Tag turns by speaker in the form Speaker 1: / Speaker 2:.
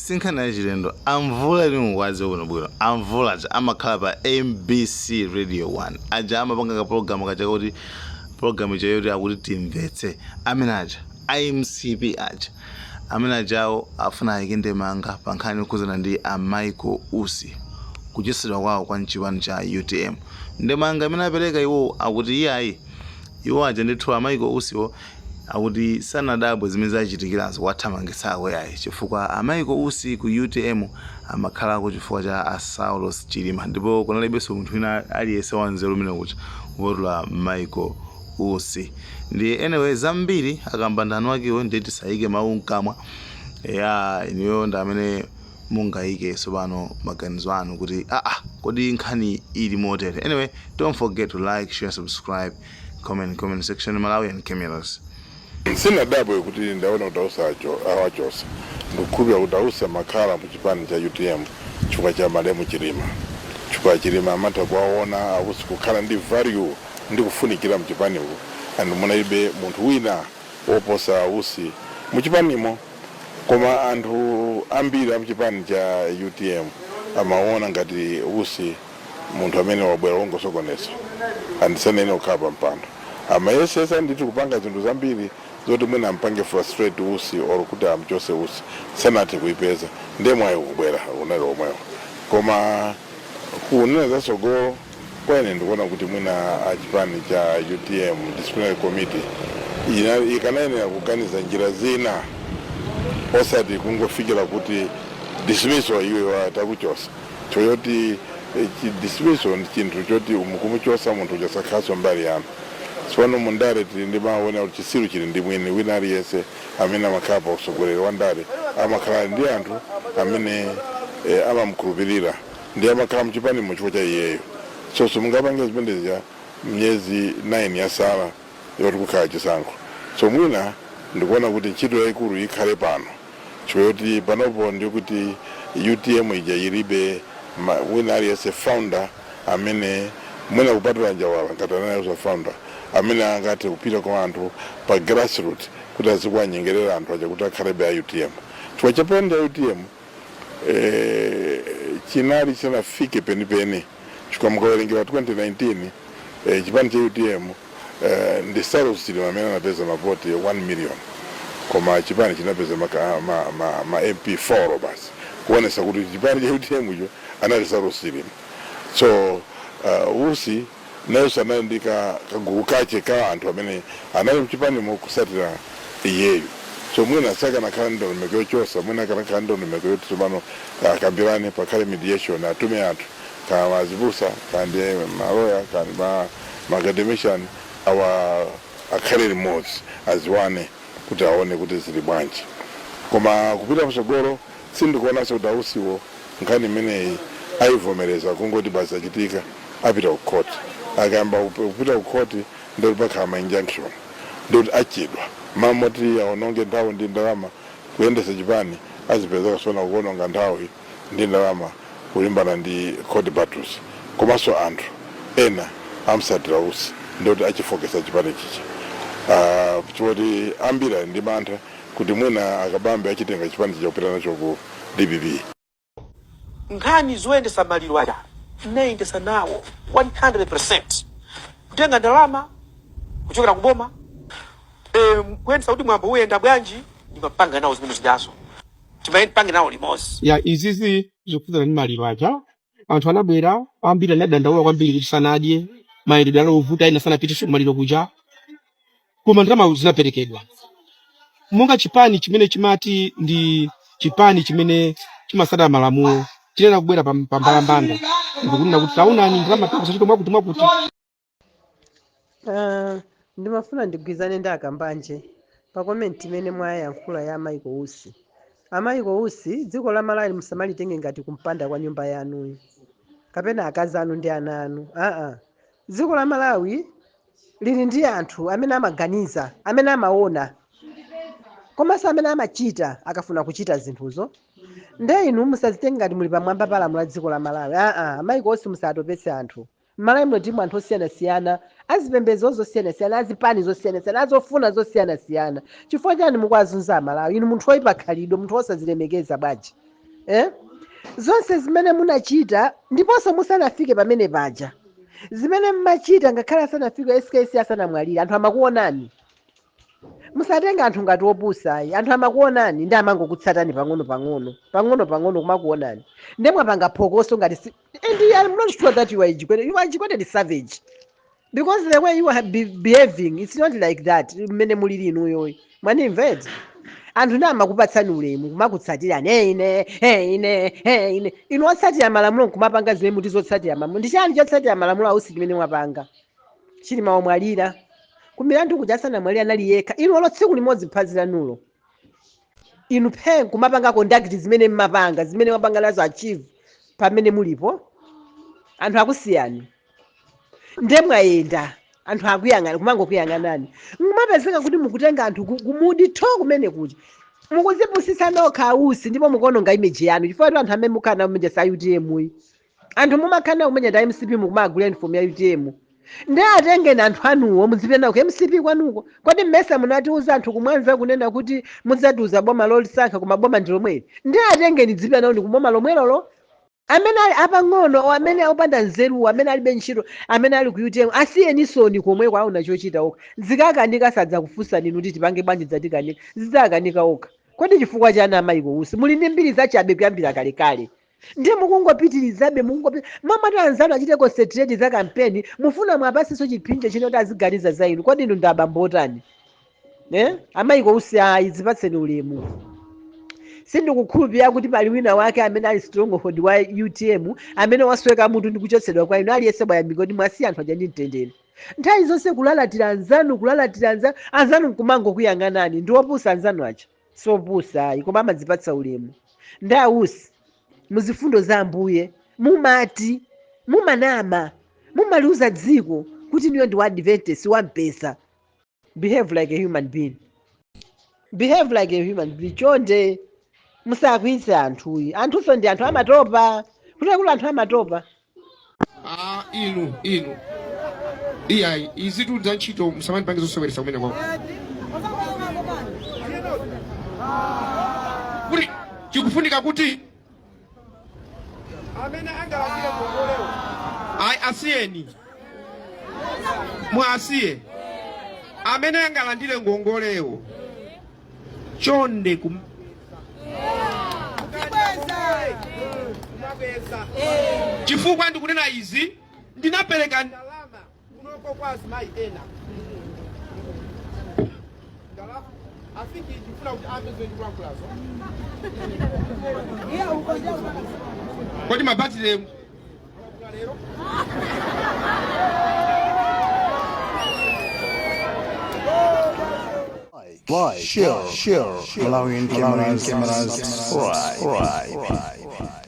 Speaker 1: sinkhana yachilendo amvula ili mukwazi kuno bwino amvula aja amakhala pa MBC Radio 1 aja amapanga ka program kacha kuti program icho yoti akuti timvetse amene aja IMCP aja amene ajawo afuna ayike manga pa nkhani yokhuzana ndi Michael Usi kuchisidwa kwawo kwa mchipani cha UTM ndemanga amene apereka iwo akuti iyayi iwo aja ndithu Michael Usiwo akuti sanadabwe zimene zachitikirazo wathamangisako yayi chifukwa Michael Usi ku UTM amakhalako chifukwa cha Saulos Chilima ndipo kunalibenso munthu wina aliyense wanzeru umene kuti wotula Michael Usi ndi anyway zambiri akambandano akewo ndeti sayike mawu mkamwa ya iniyo ndi amene mungayike pano maganizo anu kuti kodi nkhani ili motere. Anyway, don't forget to like, share, subscribe, comment section Malawian Cameras.
Speaker 2: Sinadabwe kuti ndaona utausa awachosa ndikubya utausa makhala muchipani cha UTM chifukwa cha Malemu Chilima chifukwa Chilima amata kwaona akusi kukhala ndi value ndi kufunikira mchipaniwo and munaibe munthu wina oposa Usi muchipanimo koma anthu ambiri amchipani cha UTM amaona ngati Usi munthu amene wabwera wongosokoneza andisanene ukhapa mpando amayesesa ndithu kupanga zinthu zambiri zoti mwina ampange frustrate Usi or kuti amchose Usi sanati kuipeza ndemwayo kubwera unalo omwewo koma kunena zatsogolo kwene ndikuona kuti mwina achipani cha UTM disciplinary committee ikanayenera kuganiza njira zina osati kungofikira kuti dismissal iwe atakuchosa choyoti dismissal ndi chinthu choti umukumuchosa munthu chasakhaso mbali yanu sipano mundare tili ndi maona kuti chisiru chili ndi mwini wina aliyese amene amakhala pa usogolero wa ndare amakhala ndi anthu amene amamkhulupirira ndi amakhala mchipani muchifukwa cha iyeyo so mungapange zimene za myezi 9 yasala yoti kukhala chisankho so mwina ndikuona kuti ntchito yayikulu ikhale pano choyoti panopo ndi kuti UTM ija ilibe wina aliyese founder amene mwina kupatula Njawala ngati anayo founder amene angati kupita kwa anthu pa grassroots kuti azikwanyengerera anthu aja kuti akhalebe a UTM chifukwa chapenda UTM chinali chanafike penipeni chifukwa mukawerengera 2019 chipani cha UTM ndi Saulos Chilima amene anapeza mavoti 1 million koma chipani chinapeza ma MP 4 basi kuonesa kuti chipani cha UTM icho anali Saulos Chilima so Usi nayo sanandika kagulu kache ka anthu amene anali mchipani mokusatira iyeyo so mwina saka nakhala ndondomeko yochosa mwina kanakhala ndondomeko yoti tsopano akambirane pakhale mediation atume anthu kama azibusa kandi maloya kandi ma-academician akhale limodzi aziwane kuti aone kuti zili bwanji koma kupita kusogolo sindikuonanso kuti Usiwo nkhani imeneyi ayivomereza kungoti basi achitika apita ku court akayamba kupita ku court ndoti pakhala ma injunction ndoti achidwa mamoti aononge nthawi ndi ndalama kuyendesa chipani azipeza kasona kuononga nthawi ndi ndalama kulimbana ndi court battles komanso anthu ena amsatira Usi ndoti achifokesa chipani chichi choti ambira ndi mantha kuti mwina akabambe achitenga chipani chicha kupita nacho ku DPP
Speaker 3: nkhani zoyendesa maliro aja nayendesa nawo 100% kutenga ndalama kuchokera kuboma kuyendesa kuti mwambo uyenda bwanji ndimapanga nawo zimene zidazo timapange nawo limodzi
Speaker 4: ya izizi zokhudzana ndi maliro aja anthu anabwera ambiri anadandaula kwambiri kuti sanadye mayendedwe alovuta ina sanapite maliro kuja koma ndalama zinaperekedwa monga chipani chimene chimati ndi chipani chimene chimasata malamulo chinena kubwera pa mbalambanda ndikunena kuti taunani ndalama takusachita mwakuti
Speaker 5: ndimafuna ndigwizane ndi akambanje pa comment imene mwayankhula ya Michael Usi. Michael Usi dziko la Malawi musamalitenge ngati kumpanda kwa nyumba yanuyi kapena akazi anu ndi ana anu dziko la Malawi lili ndi anthu amene amaganiza amene amaona komanso amene amachita akafuna kuchita zinthuzo nde inu musazitenga ngati muli pamwamba palamula dziko la Malawi Michael Usi musatopetse anthu Malawi mlodimu anthu osiyanasiyana azipembedzo zosiyanasiyana azipani zosiyanasiyana azofuna zosiyanasiyana chifukwa chani mukwazunza Malawi inu munthu oyipa khalidwe munthu osazilemekeza bwanji zonse zimene munachita ndiponso musanafike pamene paja zimene mmachita ngakhale asanafike SKS asanamwalire anthu amakuonani musatenga anthu ngati opusayi anthu amakuonani ndi amangokutsatani pang'ono kumakuonani ndemwapanga phokoso ngati and I'm not sure that you are Chikwete is savage because the way you are behaving it's not like that mmene mulili inuyo mwanimveti anthu ndi amakupatsani ulemu kumakutsatirani ine inu otsatira malamulo nkumapanga zimene muti zotsatira malamulo ndi chani chotsatira malamulo ausi chimene mwapanga chili mawamwalira kumilandu kuti asanamwalira anali yekha inu olo tsiku limodzi phazi lanulo inu phe kumapanga conduct zimene mmapanga zimene mwapanga nazo achieve pamene mulipo anthu akusiyani ndemwayenda anthu akuyang'ana kumangokuyang'anani mumapezeka kuti mukutenga anthu kumudi tho kumene kuti mukuzipusisa nokha ausi ndipo mukuononga image yanu chifukwa kuti anthu amene mukhala nawo mmenja sa UTM anthu mumakhala nawo kumenya da MCP mukumagula uniform ya UTM ndi atengeni anthu anuwo muzipita nawo ku MCP kwanuko kodi mmesa munatiuza anthu kumwanza kunena kuti mudzatiuza boma lolisankha koma boma ndi lomweli ndi atengeni dzipita nawo ndi kuboma lomwelolo amene ali apang'ono amene opanda nzeru amene alibe ntchito amene ali ku UTM asiyenisoni komwe kwaona chochita okha zikakanika sadza kufunsa ninu kuti tipange bwanji dzatikanika zidzakanika okha kodi chifukwa chani amayiko usi muli ndi mbiri zachabe kuyambira kalekale ndiye mukungopitirizabe mamati anzanu achite concentrate za kampeni mufuna mwapasiso chipinjo chinoti aziganiza za inu kodi inu ndi abambo otani amayiko usi ayi zipatseni ulemu sindikukhulupirira kuti pali wina wake amene ali stronghold wa UTM amene wasweka mutu ndi kuchotsedwa kwa inu aliyense mwayambika kuti mwasiya anthu aja ndi mtendere nthawi zonse kulalatira anzanu nkumangokuyang'anani ndi opusa anzanu aja sopusa ayi koma amadzipatsa ulemu ndi ausi muzifundo za Ambuye mumati mumanama mumaliuza dziko kuti niyo ndi Adventist wampesa behave like a human being chonde musakwitse anthuyi anthunso ndi anthu amatopa kuti anthu amatopa
Speaker 4: inu iyayi izitu za ntchito musamani pange zosoweresa kumene kwako kuti chikufunika kuti amene angalandire ngongolewo ayi asiyeni mwasiye amene angalandire ngongolewo chonde chifukwa ndikunena izi ndinapereka ndalama kunoko kwa azimayi ena afiki ndifuna kuti apezwe ndikulankhulazo kodi mabatire lero
Speaker 6: Like, share, Malawian cameras, right.